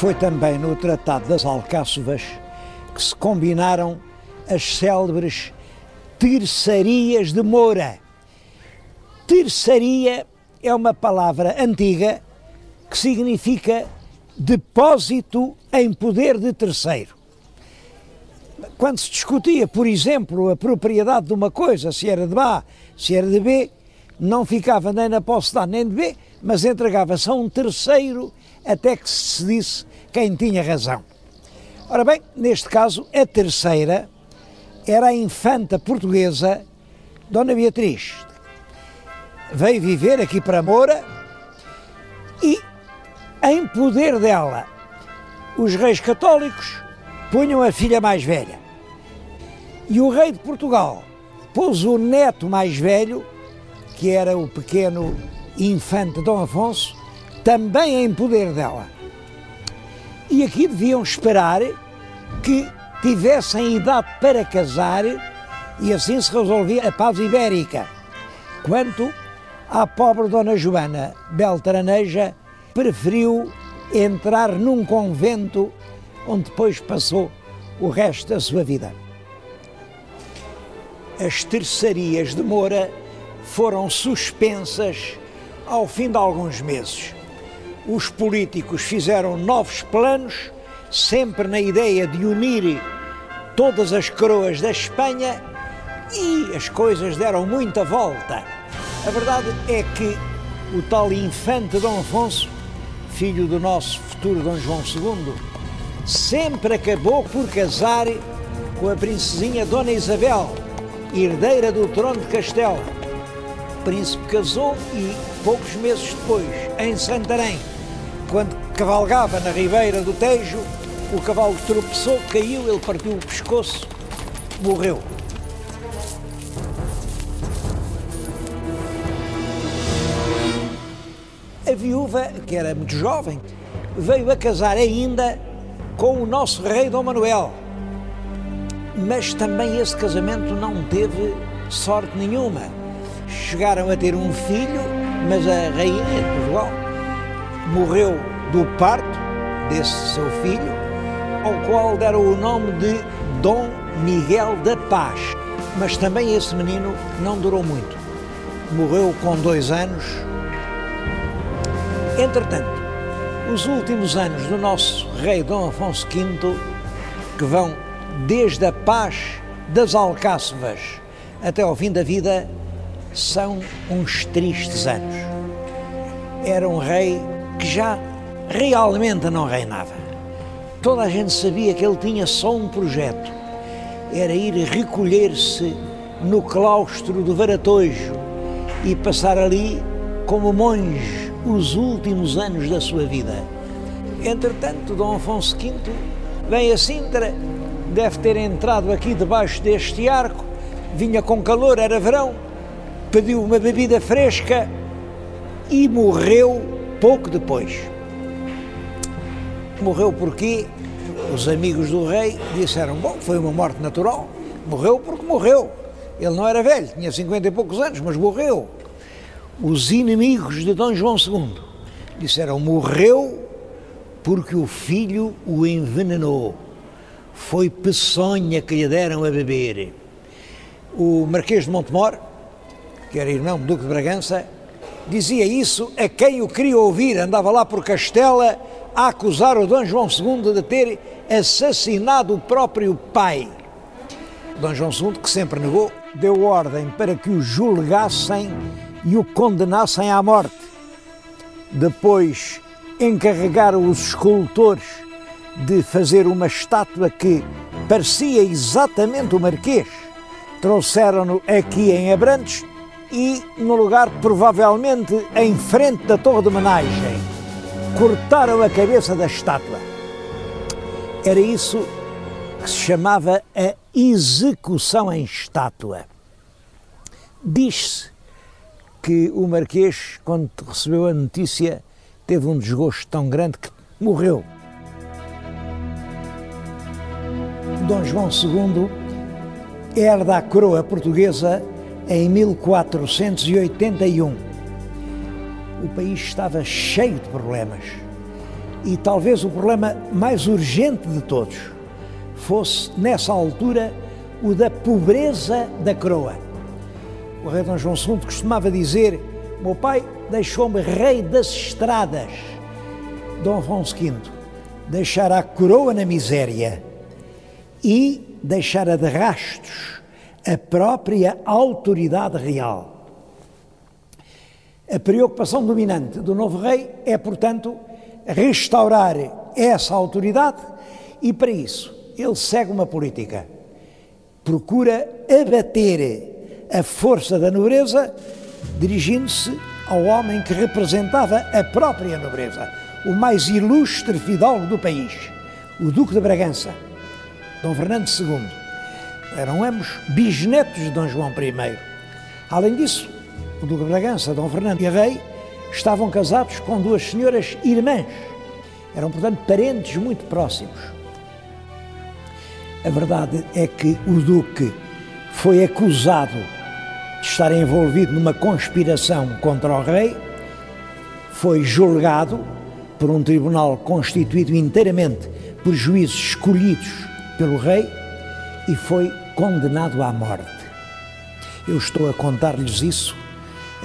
Foi também no Tratado das Alcáçovas que se combinaram as célebres terçarias de Moura. Terçaria é uma palavra antiga que significa depósito em poder de terceiro. Quando se discutia, por exemplo, a propriedade de uma coisa, se era de A, se era de B, não ficava nem na posse de A nem de B, mas entregava-se a um terceiro até que se disse quem tinha razão. Ora bem, neste caso, a terceira era a infanta portuguesa Dona Beatriz. Veio viver aqui para Moura e, em poder dela, os reis católicos punham a filha mais velha. E o rei de Portugal pôs o neto mais velho, que era o pequeno infante Dom Afonso, também em poder dela. E aqui deviam esperar que tivessem idade para casar e assim se resolvia a paz ibérica. Quanto à pobre Dona Joana Beltraneja, preferiu entrar num convento onde depois passou o resto da sua vida. As terçarias de Moura foram suspensas ao fim de alguns meses. Os políticos fizeram novos planos, sempre na ideia de unir todas as coroas da Espanha, e as coisas deram muita volta. A verdade é que o tal infante Dom Afonso, filho do nosso futuro Dom João II, sempre acabou por casar com a princesinha Dona Isabel, herdeira do trono de Castela. O príncipe casou e, poucos meses depois, em Santarém, quando cavalgava na ribeira do Tejo, o cavalo tropeçou, caiu, ele partiu o pescoço, morreu. A viúva, que era muito jovem, veio a casar ainda com o nosso rei Dom Manuel. Mas também esse casamento não teve sorte nenhuma. Chegaram a ter um filho, mas a rainha de Portugal morreu do parto desse seu filho, ao qual deram o nome de Dom Miguel da Paz. Mas também esse menino não durou muito. Morreu com 2 anos. Entretanto, os últimos anos do nosso rei Dom Afonso V, que vão desde a paz das Alcáçovas até ao fim da vida, são uns tristes anos. Era um rei que já realmente não reinava. Toda a gente sabia que ele tinha só um projeto, era ir recolher-se no claustro do Varatojo e passar ali como monge os últimos anos da sua vida. Entretanto, Dom Afonso V vem a Sintra, deve ter entrado aqui debaixo deste arco, vinha com calor, era verão, pediu uma bebida fresca e morreu pouco depois. Morreu porque os amigos do rei disseram, bom, foi uma morte natural, morreu porque morreu. Ele não era velho, tinha 50 e poucos anos, mas morreu. Os inimigos de Dom João II disseram, morreu porque o filho o envenenou. Foi peçonha que lhe deram a beber. O Marquês de Montemor, que era irmão do Duque de Bragança, dizia isso a quem o queria ouvir. Andava lá por Castela a acusar o Dom João II de ter assassinado o próprio pai. Dom João II, que sempre negou, deu ordem para que o julgassem e o condenassem à morte. Depois encarregaram os escultores de fazer uma estátua que parecia exatamente o Marquês. Trouxeram-no aqui em Abrantes e no lugar provavelmente em frente da Torre de Homenagem. Cortaram a cabeça da estátua. Era isso que se chamava a execução em estátua. Diz-se que o Marquês, quando recebeu a notícia, teve um desgosto tão grande que morreu. Dom João II herda a coroa portuguesa em 1481. O país estava cheio de problemas. E talvez o problema mais urgente de todos fosse, nessa altura, o da pobreza da coroa. O rei Dom João II costumava dizer: meu pai deixou-me rei das estradas. Dom Afonso V deixara a coroa na miséria e deixara de rastos a própria autoridade real. A preocupação dominante do novo rei é, portanto, restaurar essa autoridade e, para isso, ele segue uma política. Procura abater a força da nobreza, dirigindo-se ao homem que representava a própria nobreza, o mais ilustre fidalgo do país, o Duque de Bragança, Dom Fernando II. Eram ambos bisnetos de Dom João I. Além disso, o Duque de Bragança, Dom Fernando e a Rei, estavam casados com duas senhoras irmãs. Eram, portanto, parentes muito próximos. A verdade é que o Duque foi acusado de estar envolvido numa conspiração contra o Rei, foi julgado por um tribunal constituído inteiramente por juízes escolhidos pelo Rei e foi condenado à morte. Eu estou a contar-lhes isso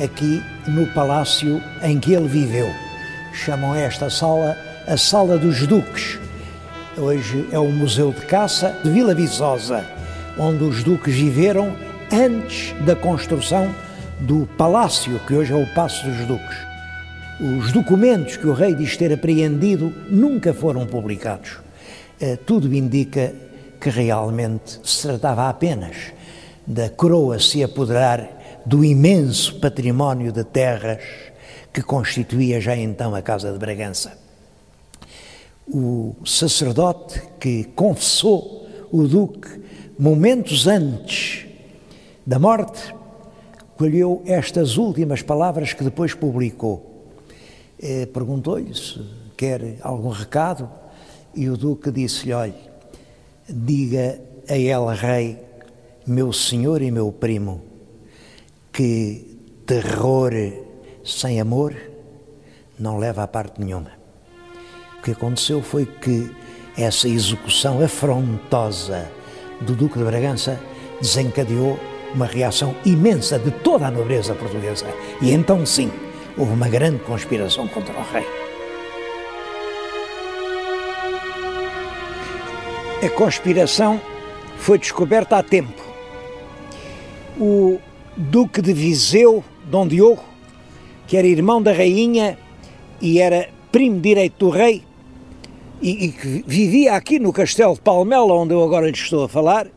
aqui no palácio em que ele viveu. Chamam esta sala a Sala dos Duques. Hoje é o Museu de Caça de Vila Viçosa, onde os duques viveram antes da construção do palácio, que hoje é o Paço dos Duques. Os documentos que o rei diz ter apreendido nunca foram publicados. Tudo indica que realmente se tratava apenas da coroa se apoderar do imenso património de terras que constituía já então a Casa de Bragança. O sacerdote que confessou o Duque momentos antes da morte colheu estas últimas palavras que depois publicou. Perguntou-lhe se quer algum recado e o Duque disse-lhe: olhe, diga a ela, rei, meu senhor e meu primo, que terror sem amor não leva a parte nenhuma. O que aconteceu foi que essa execução afrontosa do Duque de Bragança desencadeou uma reação imensa de toda a nobreza portuguesa. E então, sim, houve uma grande conspiração contra o rei. A conspiração foi descoberta a tempo. O Duque de Viseu, Dom Diogo, que era irmão da rainha e era primo direito do rei, e que vivia aqui no Castelo de Palmela, onde eu agora lhe estou a falar,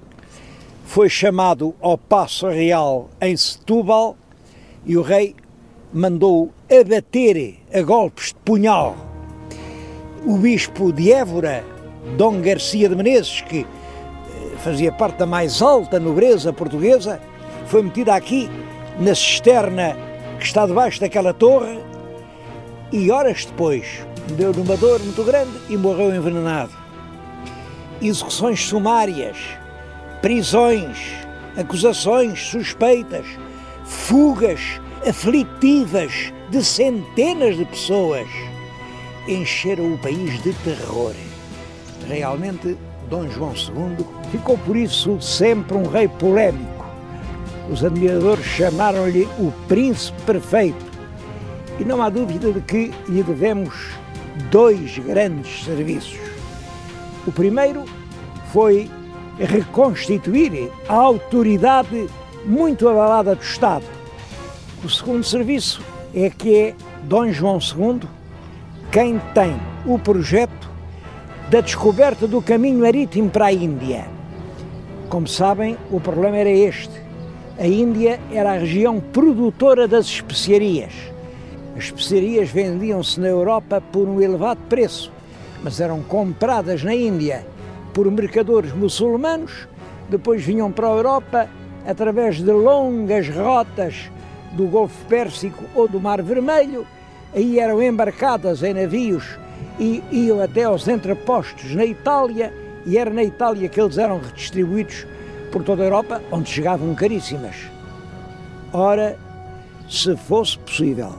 foi chamado ao Paço Real em Setúbal e o rei mandou abater a golpes de punhal o bispo de Évora, Dom Garcia de Menezes, que fazia parte da mais alta nobreza portuguesa, foi metido aqui na cisterna que está debaixo daquela torre e horas depois deu numa dor muito grande e morreu envenenado. Execuções sumárias, prisões, acusações suspeitas, fugas aflitivas de centenas de pessoas encheram o país de terror. Realmente, Dom João II ficou por isso sempre um rei polémico. Os admiradores chamaram-lhe o príncipe perfeito e não há dúvida de que lhe devemos dois grandes serviços. O primeiro foi reconstituir a autoridade muito abalada do Estado. O segundo serviço é que é Dom João II quem tem o projeto da descoberta do caminho marítimo para a Índia. Como sabem, o problema era este. A Índia era a região produtora das especiarias. As especiarias vendiam-se na Europa por um elevado preço, mas eram compradas na Índia por mercadores muçulmanos, depois vinham para a Europa através de longas rotas do Golfo Pérsico ou do Mar Vermelho, aí eram embarcadas em navios e iam até aos entrepostos na Itália, e era na Itália que eles eram redistribuídos por toda a Europa, onde chegavam caríssimas. Ora, se fosse possível